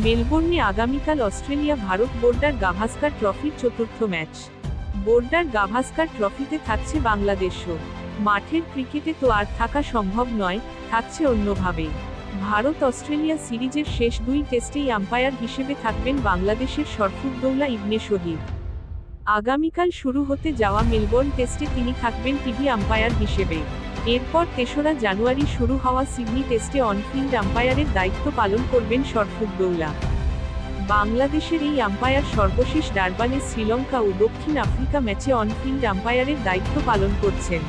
মেলবোর্নে আগামীকাল Australia Bharat boarder Gavaskar ট্রফির চতুর্থ ম্যাচ। বোর্ডার গাভাস্কার ট্রফিতে থাকছে বাংলাদেশও। মাঠের ক্রিকেটে তো আর থাকা সম্ভব নয়, থাকছে অন্যভাবে। ভারত অস্ট্রেলিয়া সিরিজের শেষ দুই টেস্টেই আম্পায়ার হিসেবে থাকবেন বাংলাদেশের শরফুদ্দৌলা ইবনে শহীদ। আগামীকাল শুরু হতে যাওয়া মেলবোর্ন টেস্টে তিনি থাকবেন টিভি আম্পায়ার হিসেবে। এরপর ৩রা জানুয়ারি শুরু হওয়া সিডনি টেস্টে অনফিল্ড আম্পায়ারের দায়িত্ব পালন করবেন শরফুদ্দৌলা। বাংলাদেশের এই আম্পায়ার সর্বশেষ ডারবানে শ্রীলঙ্কা ও দক্ষিণ আফ্রিকা ম্যাচে অনফিল্ড আম্পায়ারের দায়িত্ব পালন করছেন।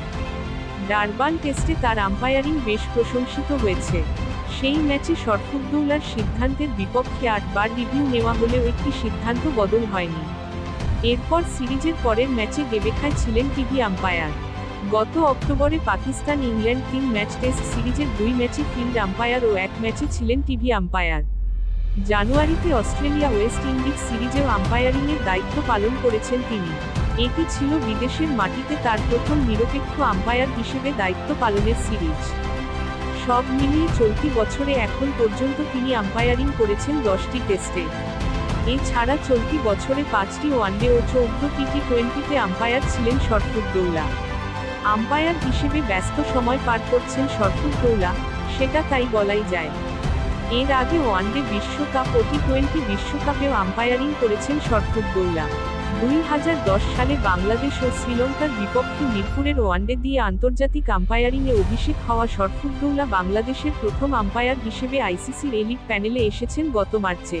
ডারবান টেস্টে তার আম্পায়ারিং বেশ প্রশংসিত হয়েছে। সেই ম্যাচে শরফুদ্দৌলার সিদ্ধান্তের বিপক্ষে ৮ বার রিভিউ নেওয়া হলেও একটি সিদ্ধান্ত বদল হয়নি। এরপর সিরিজের পরের ম্যাচে বেবেখায় ছিলেন টিভি আম্পায়ার। গত অক্টোবরে পাকিস্তান ইংল্যান্ড ৩ ম্যাচ টেস্ট সিরিজের ২ ম্যাচে ফিল্ড আম্পায়ার ও ১ ম্যাচে ছিলেন টিভি আম্পায়ার। জানুয়ারিতে অস্ট্রেলিয়া ওয়েস্ট ইন্ডিজ সিরিজেও আম্পায়ারিংয়ের দায়িত্ব পালন করেছেন তিনি। এটি ছিল বিদেশের মাটিতে তার প্রথম নিরপেক্ষ আম্পায়ার হিসেবে দায়িত্ব পালনের সিরিজ। সব মিলিয়ে চলতি বছরে এখন পর্যন্ত তিনি আম্পায়ারিং করেছেন ১০টি টেস্টে। এছাড়া চলতি বছরে ৫টি ওয়ানডে ও ১৪টি টি-টোয়েন্টিতে আম্পায়ার ছিলেন শরফুদ্দৌলা। আম্পায়ার হিসেবে ব্যস্ত সময় পার করছেন শরফুদ্দৌলা, সেটা তাই বলাই যায়। এর আগে ওয়ানডে বিশ্বকাপ ও টি-টোয়েন্টি বিশ্বকাপেও আম্পায়ারিং করেছেন শরফুদ্দৌলা। ২০১০ সালে বাংলাদেশ ও শ্রীলঙ্কার বিপক্ষে মিরপুরের ওয়ানডে দিয়ে আন্তর্জাতিক আম্পায়ারিংয়ে অভিষেক হওয়া শরফুদ্দৌলা বাংলাদেশের প্রথম আম্পায়ার হিসেবে আইসিসির এলিট প্যানেলে এসেছেন গত মার্চে।